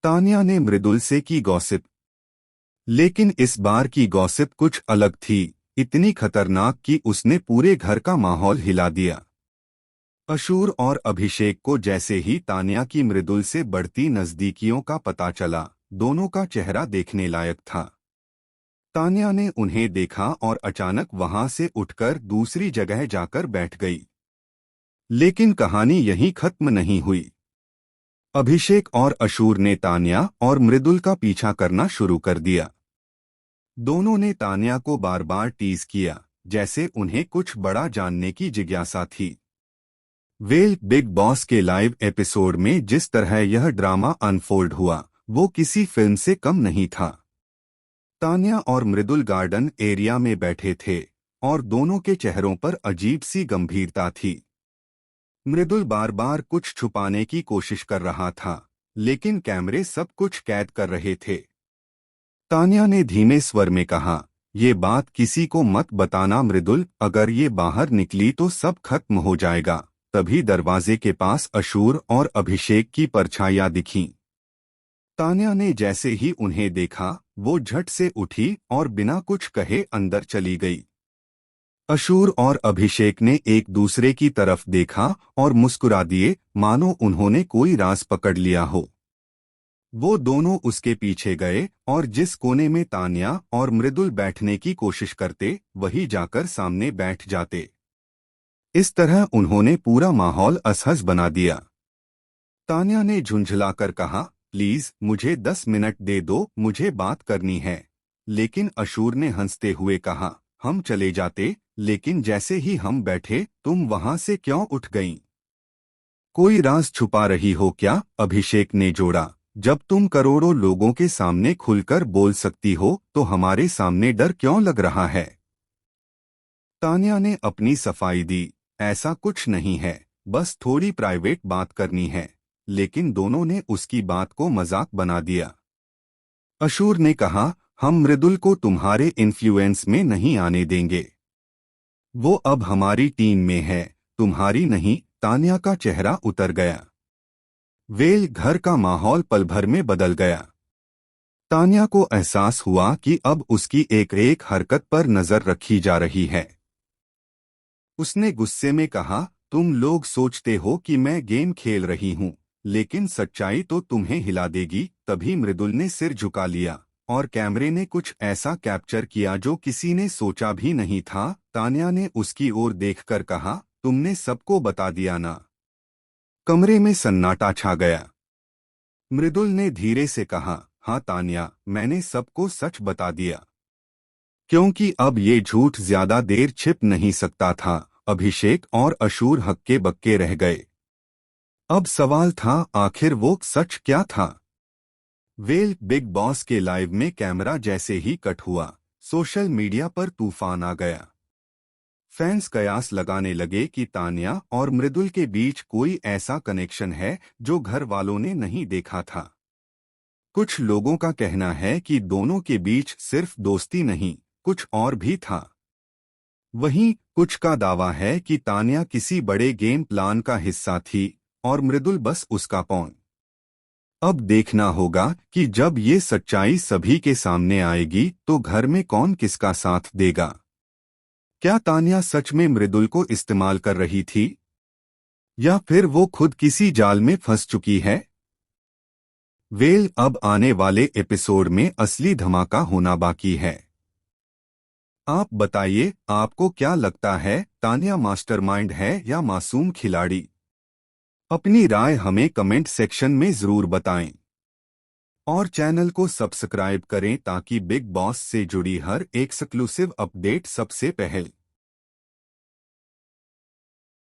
तान्या ने मृदुल से की गॉसिप। लेकिन इस बार की गॉसिप कुछ अलग थी, इतनी खतरनाक कि उसने पूरे घर का माहौल हिला दिया। अशूर और अभिषेक को जैसे ही तान्या की मृदुल से बढ़ती नजदीकियों का पता चला, दोनों का चेहरा देखने लायक था। तान्या ने उन्हें देखा और अचानक वहां से उठकर दूसरी जगह जाकर बैठ गई। लेकिन कहानी यहीं खत्म नहीं हुई। अभिषेक और अशूर ने तान्या और मृदुल का पीछा करना शुरू कर दिया। दोनों ने तान्या को बार बार टीज किया, जैसे उन्हें कुछ बड़ा जानने की जिज्ञासा थी। वेल बिग बॉस के लाइव एपिसोड में जिस तरह यह ड्रामा अनफोल्ड हुआ, वो किसी फिल्म से कम नहीं था। तान्या और मृदुल गार्डन एरिया में बैठे थे और दोनों के चेहरों पर अजीब सी गंभीरता थी। मृदुल बार बार कुछ छुपाने की कोशिश कर रहा था, लेकिन कैमरे सब कुछ कैद कर रहे थे। तान्या ने धीमे स्वर में कहा, ये बात किसी को मत बताना मृदुल, अगर ये बाहर निकली तो सब खत्म हो जाएगा। तभी दरवाजे के पास अशूर और अभिषेक की परछाइयां दिखीं। तान्या ने जैसे ही उन्हें देखा, वो झट से उठी और बिना कुछ कहे अंदर चली गई। अशूर और अभिषेक ने एक दूसरे की तरफ देखा और मुस्कुरा दिए, मानो उन्होंने कोई राज पकड़ लिया हो। वो दोनों उसके पीछे गए और जिस कोने में तान्या और मृदुल बैठने की कोशिश करते, वहीं जाकर सामने बैठ जाते। इस तरह उन्होंने पूरा माहौल असहज बना दिया। तान्या ने झुंझलाकर कहा, प्लीज मुझे 10 मिनट दे दो, मुझे बात करनी है। लेकिन अशूर ने हंसते हुए कहा, हम चले जाते, लेकिन जैसे ही हम बैठे तुम वहां से क्यों उठ गईं? कोई राज छुपा रही हो क्या? अभिषेक ने जोड़ा, जब तुम करोड़ों लोगों के सामने खुलकर बोल सकती हो तो हमारे सामने डर क्यों लग रहा है? तान्या ने अपनी सफाई दी, ऐसा कुछ नहीं है, बस थोड़ी प्राइवेट बात करनी है। लेकिन दोनों ने उसकी बात को मजाक बना दिया। अशूर ने कहा, हम मृदुल को तुम्हारे इन्फ्लुएंस में नहीं आने देंगे। वो अब हमारी टीम में है, तुम्हारी नहीं। तान्या का चेहरा उतर गया। वेल घर का माहौल पल भर में बदल गया। तान्या को एहसास हुआ कि अब उसकी एक एक हरकत पर नजर रखी जा रही है। उसने गुस्से में कहा, तुम लोग सोचते हो कि मैं गेम खेल रही हूँ, लेकिन सच्चाई तो तुम्हें हिला देगी। तभी मृदुल ने सिर झुका लिया और कैमरे ने कुछ ऐसा कैप्चर किया जो किसी ने सोचा भी नहीं था। तान्या ने उसकी ओर देखकर कहा, तुमने सबको बता दिया ना? कमरे में सन्नाटा छा गया। मृदुल ने धीरे से कहा, हाँ तान्या, मैंने सबको सच बता दिया, क्योंकि अब ये झूठ ज्यादा देर छिप नहीं सकता था। अभिषेक और अशूर हक्के बक्के रह गए। अब सवाल था, आखिर वो सच क्या था? वेल बिग बॉस के लाइव में कैमरा जैसे ही कट हुआ, सोशल मीडिया पर तूफान आ गया। फैंस कयास लगाने लगे कि तान्या और मृदुल के बीच कोई ऐसा कनेक्शन है जो घर वालों ने नहीं देखा था। कुछ लोगों का कहना है कि दोनों के बीच सिर्फ दोस्ती नहीं, कुछ और भी था। वहीं कुछ का दावा है कि तान्या किसी बड़े गेम प्लान का हिस्सा थी और मृदुल बस उसका पॉन। अब देखना होगा कि जब ये सच्चाई सभी के सामने आएगी तो घर में कौन किसका साथ देगा। क्या तान्या सच में मृदुल को इस्तेमाल कर रही थी, या फिर वो खुद किसी जाल में फंस चुकी है? वेल अब आने वाले एपिसोड में असली धमाका होना बाकी है। आप बताइए, आपको क्या लगता है, तान्या मास्टरमाइंड है या मासूम खिलाड़ी? अपनी राय हमें कमेंट सेक्शन में जरूर बताएं और चैनल को सब्सक्राइब करें ताकि बिग बॉस से जुड़ी हर एक एक्सक्लूसिव अपडेट सबसे पहले